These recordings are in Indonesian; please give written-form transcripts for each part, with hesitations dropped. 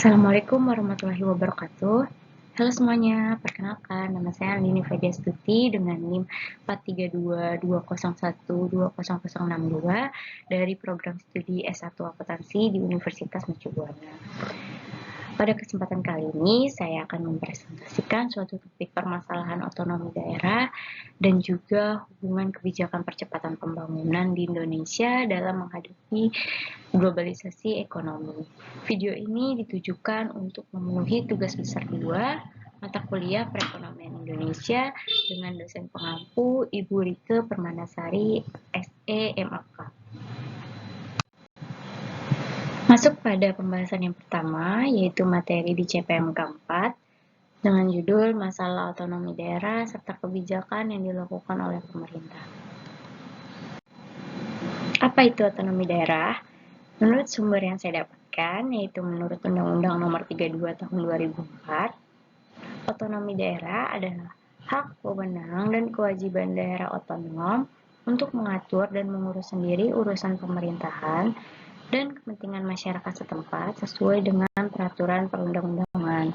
Assalamualaikum warahmatullahi wabarakatuh. Halo semuanya, perkenalkan nama saya Andini Fediastuti dengan NIM 43220120062 dari program studi S1 Akuntansi di Universitas Mercu Buana. Pada kesempatan kali ini, saya akan mempresentasikan suatu topik permasalahan otonomi daerah dan juga hubungan kebijakan percepatan pembangunan di Indonesia dalam menghadapi globalisasi ekonomi. Video ini ditujukan untuk memenuhi tugas besar 2 mata kuliah Perekonomian Indonesia dengan dosen pengampu Ibu Rike Permanasari, SE MAK. Masuk pada pembahasan yang pertama, yaitu materi di CPMK 4 dengan judul Masalah Otonomi Daerah serta Kebijakan yang dilakukan oleh pemerintah. Apa itu otonomi daerah? Menurut sumber yang saya dapatkan, yaitu menurut Undang-Undang Nomor 32 Tahun 2004, otonomi daerah adalah hak, wewenang, dan kewajiban daerah otonom untuk mengatur dan mengurus sendiri urusan pemerintahan dan kepentingan masyarakat setempat sesuai dengan peraturan perundang-undangan.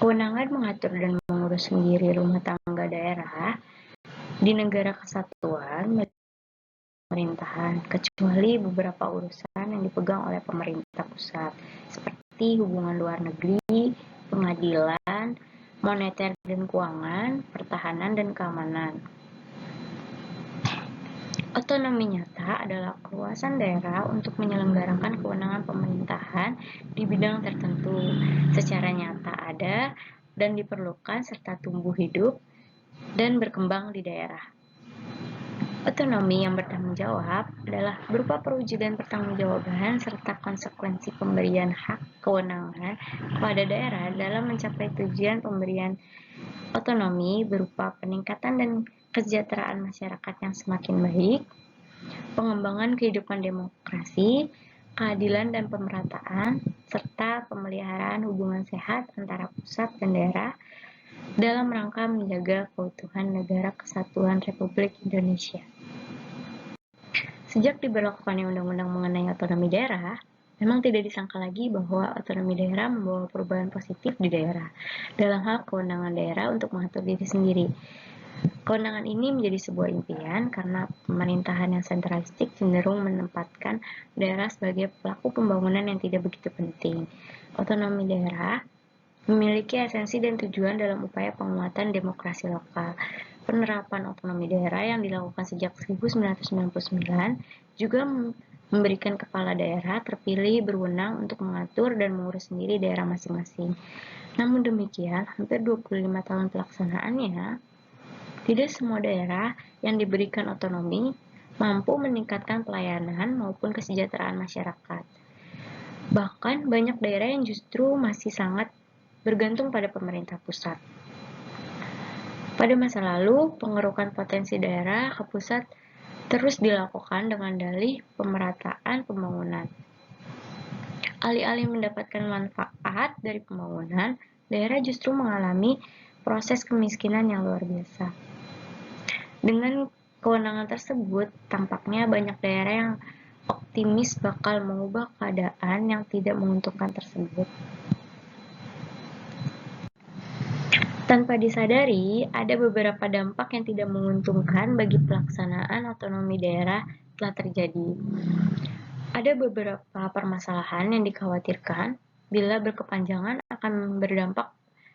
Kewenangan mengatur dan mengurus sendiri rumah tangga daerah di negara kesatuan pemerintahan, kecuali beberapa urusan yang dipegang oleh pemerintah pusat, seperti hubungan luar negeri, pengadilan, moneter dan keuangan, pertahanan dan keamanan. Otonomi nyata adalah keluasan daerah untuk menyelenggarakan kewenangan pemerintahan di bidang tertentu secara nyata ada dan diperlukan serta tumbuh hidup dan berkembang di daerah. Otonomi yang bertanggung jawab adalah berupa perwujudan pertanggungjawaban serta konsekuensi pemberian hak kewenangan kepada daerah dalam mencapai tujuan pemberian otonomi berupa peningkatan dan kesejahteraan masyarakat yang semakin baik, pengembangan kehidupan demokrasi, keadilan dan pemerataan, serta pemeliharaan hubungan sehat antara pusat dan daerah dalam rangka menjaga keutuhan Negara Kesatuan Republik Indonesia. Sejak diberlakukannya undang-undang mengenai otonomi daerah, memang tidak disangka lagi bahwa otonomi daerah membawa perubahan positif di daerah dalam hal kewenangan daerah untuk mengatur diri sendiri. Kewenangan ini menjadi sebuah impian karena pemerintahan yang sentralistik cenderung menempatkan daerah sebagai pelaku pembangunan yang tidak begitu penting. Otonomi daerah memiliki esensi dan tujuan dalam upaya penguatan demokrasi lokal. Penerapan otonomi daerah yang dilakukan sejak 1999 juga memberikan kepala daerah terpilih berwenang untuk mengatur dan mengurus sendiri daerah masing-masing. Namun demikian, hampir 25 tahun pelaksanaannya, tidak semua daerah yang diberikan otonomi mampu meningkatkan pelayanan maupun kesejahteraan masyarakat. Bahkan banyak daerah yang justru masih sangat bergantung pada pemerintah pusat. Pada masa lalu, pengerukan potensi daerah ke pusat terus dilakukan dengan dalih pemerataan pembangunan. Alih-alih mendapatkan manfaat dari pembangunan, daerah justru mengalami proses kemiskinan yang luar biasa. Dengan kewenangan tersebut, tampaknya banyak daerah yang optimis bakal mengubah keadaan yang tidak menguntungkan tersebut. Tanpa disadari, ada beberapa dampak yang tidak menguntungkan bagi pelaksanaan otonomi daerah telah terjadi. Ada beberapa permasalahan yang dikhawatirkan bila berkepanjangan akan berdampak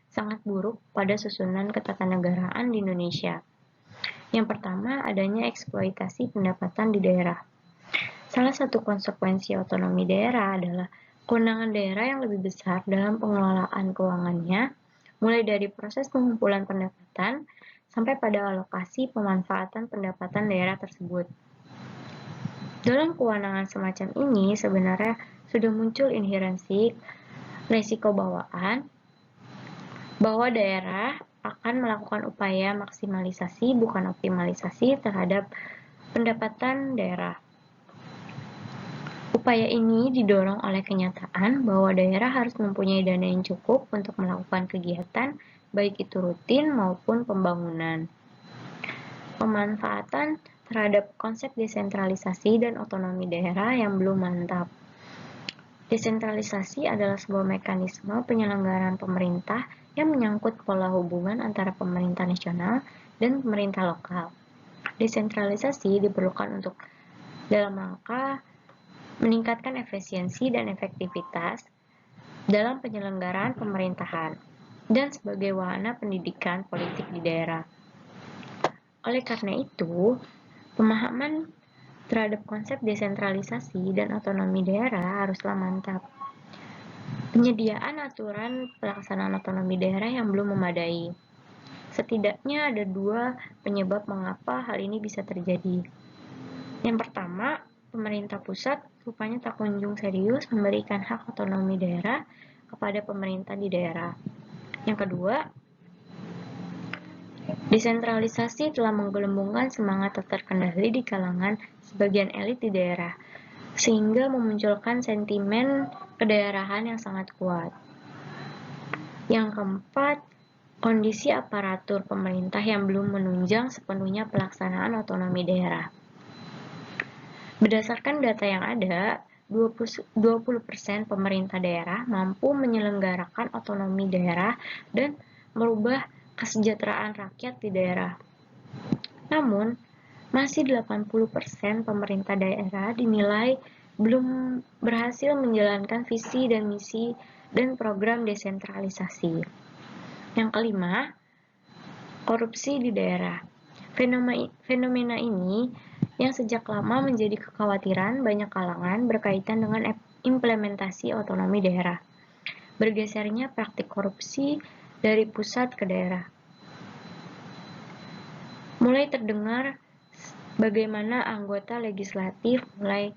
sangat buruk pada susunan ketatanegaraan di Indonesia. Yang pertama, adanya eksploitasi pendapatan di daerah. Salah satu konsekuensi otonomi daerah adalah kewenangan daerah yang lebih besar dalam pengelolaan keuangannya, mulai dari proses pengumpulan pendapatan sampai pada alokasi pemanfaatan pendapatan daerah tersebut. Dalam kewenangan semacam ini, sebenarnya sudah muncul inherensi risiko bawaan bahwa daerah akan melakukan upaya maksimalisasi bukan optimalisasi terhadap pendapatan daerah. Upaya ini didorong oleh kenyataan bahwa daerah harus mempunyai dana yang cukup untuk melakukan kegiatan, baik itu rutin maupun pembangunan. Pemanfaatan terhadap konsep desentralisasi dan otonomi daerah yang belum mantap. Desentralisasi adalah sebuah mekanisme penyelenggaraan pemerintah yang menyangkut pola hubungan antara pemerintah nasional dan pemerintah lokal. Desentralisasi diperlukan untuk dalam rangka meningkatkan efisiensi dan efektivitas dalam penyelenggaraan pemerintahan dan sebagai wahana pendidikan politik di daerah. Oleh karena itu, pemahaman terhadap konsep desentralisasi dan otonomi daerah haruslah mantap. Penyediaan aturan pelaksanaan otonomi daerah yang belum memadai. Setidaknya ada dua penyebab mengapa hal ini bisa terjadi. Yang pertama, pemerintah pusat rupanya tak kunjung serius memberikan hak otonomi daerah kepada pemerintah di daerah. Yang kedua, desentralisasi telah menggelembungkan semangat tak terkendali di kalangan sebagian elit di daerah, sehingga memunculkan sentimen kedaerahan yang sangat kuat. Yang keempat, kondisi aparatur pemerintah yang belum menunjang sepenuhnya pelaksanaan otonomi daerah. Berdasarkan data yang ada, 20% pemerintah daerah mampu menyelenggarakan otonomi daerah dan merubah kesejahteraan rakyat di daerah. Namun, masih 80% pemerintah daerah dinilai belum berhasil menjalankan visi dan misi dan program desentralisasi. Yang kelima, korupsi di daerah. Fenomena ini yang sejak lama menjadi kekhawatiran banyak kalangan berkaitan dengan implementasi otonomi daerah. Bergesernya praktik korupsi dari pusat ke daerah. Mulai terdengar bagaimana anggota legislatif mulai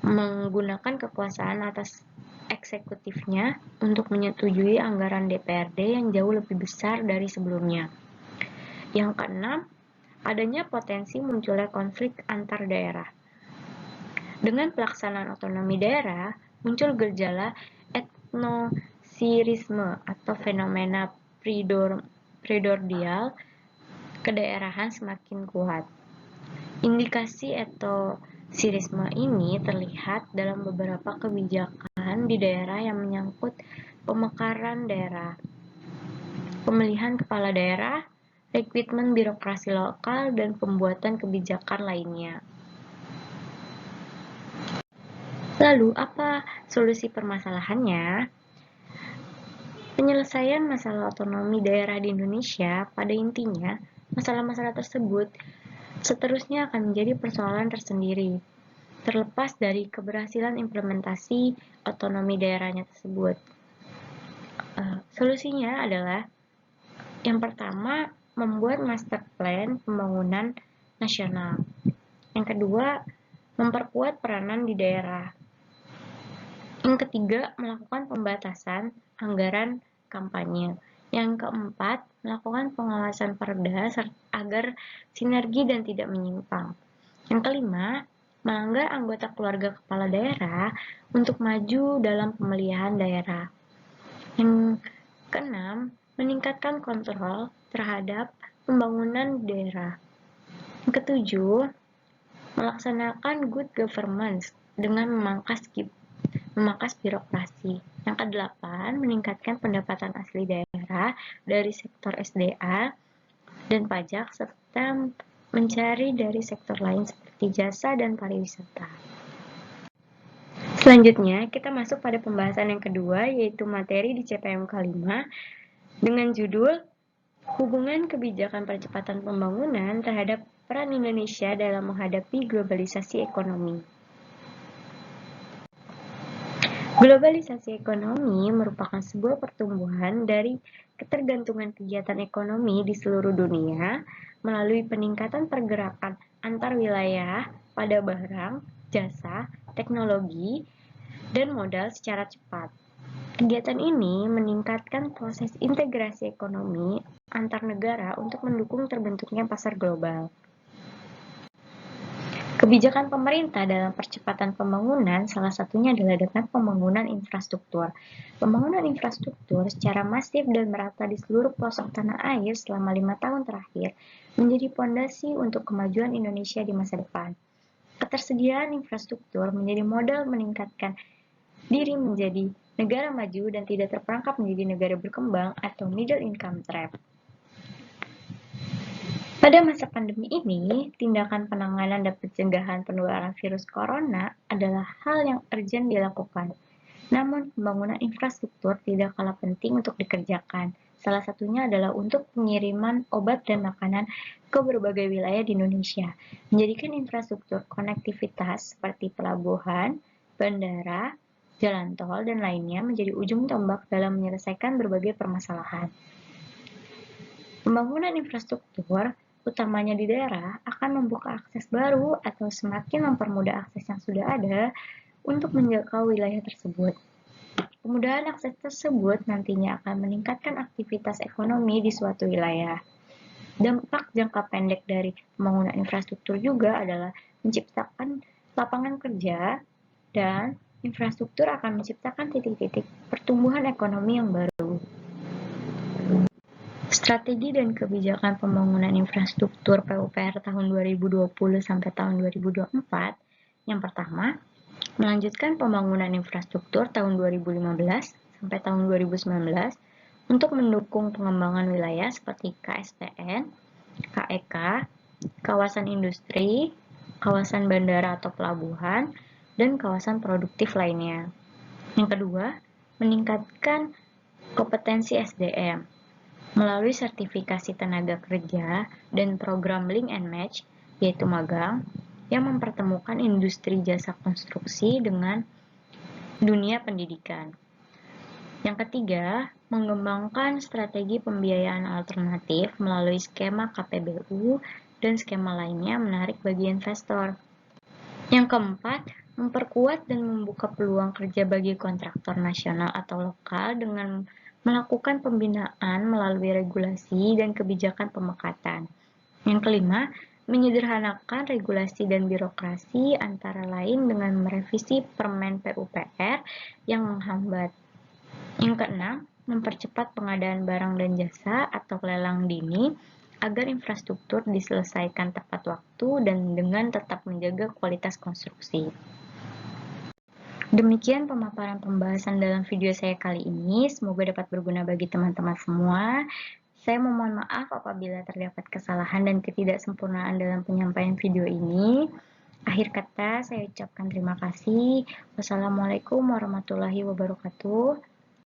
menggunakan kekuasaan atas eksekutifnya untuk menyetujui anggaran DPRD yang jauh lebih besar dari sebelumnya. Yang keenam, adanya potensi munculnya konflik antar daerah. Dengan pelaksanaan otonomi daerah, muncul gejala etnosirisme atau fenomena primordial kedaerahan semakin kuat. Indikasi etnosirisme ini terlihat dalam beberapa kebijakan di daerah yang menyangkut pemekaran daerah, pemilihan kepala daerah, rekrutmen birokrasi lokal, dan pembuatan kebijakan lainnya. Lalu, apa solusi permasalahannya? Penyelesaian masalah otonomi daerah di Indonesia, pada intinya, masalah-masalah tersebut seterusnya akan menjadi persoalan tersendiri, terlepas dari keberhasilan implementasi otonomi daerahnya tersebut. Solusinya adalah, yang pertama, membuat master plan pembangunan nasional. Yang kedua, memperkuat peranan di daerah. Yang ketiga, melakukan pembatasan anggaran kampanye. Yang keempat, melakukan pengawasan perda agar sinergi dan tidak menyimpang. Yang kelima, melanggar anggota keluarga kepala daerah untuk maju dalam pemilihan daerah. Yang keenam, meningkatkan kontrol terhadap pembangunan daerah. Yang ketujuh, melaksanakan good governance dengan memangkas birokrasi. Yang kedelapan, meningkatkan pendapatan asli daerah dari sektor SDA dan pajak, serta mencari dari sektor lain seperti jasa dan pariwisata. Selanjutnya, kita masuk pada pembahasan yang kedua, yaitu materi di CPMK 5 dengan judul Hubungan Kebijakan Percepatan Pembangunan terhadap Peran Indonesia dalam Menghadapi Globalisasi Ekonomi. Globalisasi ekonomi merupakan sebuah pertumbuhan dari ketergantungan kegiatan ekonomi di seluruh dunia melalui peningkatan pergerakan antar wilayah pada barang, jasa, teknologi, dan modal secara cepat. Kegiatan ini meningkatkan proses integrasi ekonomi antar negara untuk mendukung terbentuknya pasar global. Kebijakan pemerintah dalam percepatan pembangunan salah satunya adalah dengan pembangunan infrastruktur. Pembangunan infrastruktur secara masif dan merata di seluruh pelosok tanah air selama 5 tahun terakhir menjadi pondasi untuk kemajuan Indonesia di masa depan. Ketersediaan infrastruktur menjadi modal meningkatkan diri menjadi negara maju dan tidak terperangkap menjadi negara berkembang atau middle income trap. Pada masa pandemi ini, tindakan penanganan dan pencegahan penularan virus corona adalah hal yang urgent dilakukan. Namun, pembangunan infrastruktur tidak kalah penting untuk dikerjakan. Salah satunya adalah untuk pengiriman obat dan makanan ke berbagai wilayah di Indonesia. Menjadikan infrastruktur konektivitas seperti pelabuhan, bandara, jalan tol, dan lainnya menjadi ujung tombak dalam menyelesaikan berbagai permasalahan. Pembangunan infrastruktur, utamanya di daerah, akan membuka akses baru atau semakin mempermudah akses yang sudah ada untuk menjangkau wilayah tersebut. Kemudahan akses tersebut nantinya akan meningkatkan aktivitas ekonomi di suatu wilayah. Dampak jangka pendek dari pembangunan infrastruktur juga adalah menciptakan lapangan kerja dan infrastruktur akan menciptakan titik-titik pertumbuhan ekonomi yang baru. Strategi dan kebijakan pembangunan infrastruktur PUPR tahun 2020 sampai tahun 2024. Yang pertama, melanjutkan pembangunan infrastruktur tahun 2015 sampai tahun 2019 untuk mendukung pengembangan wilayah seperti KSPN, KEK, kawasan industri, kawasan bandara atau pelabuhan, dan kawasan produktif lainnya. Yang kedua, meningkatkan kompetensi SDM melalui sertifikasi tenaga kerja dan program Link and Match, yaitu magang, yang mempertemukan industri jasa konstruksi dengan dunia pendidikan. Yang ketiga, mengembangkan strategi pembiayaan alternatif melalui skema KPBU dan skema lainnya menarik bagi investor. Yang keempat, memperkuat dan membuka peluang kerja bagi kontraktor nasional atau lokal dengan melakukan pembinaan melalui regulasi dan kebijakan pemekatan. Yang kelima, menyederhanakan regulasi dan birokrasi antara lain dengan merevisi Permen PUPR yang menghambat. Yang keenam, mempercepat pengadaan barang dan jasa atau lelang dini agar infrastruktur diselesaikan tepat waktu dan dengan tetap menjaga kualitas konstruksi. Demikian pemaparan pembahasan dalam video saya kali ini. Semoga dapat berguna bagi teman-teman semua. Saya memohon maaf apabila terdapat kesalahan dan ketidaksempurnaan dalam penyampaian video ini. Akhir kata, saya ucapkan terima kasih. Wassalamualaikum warahmatullahi wabarakatuh.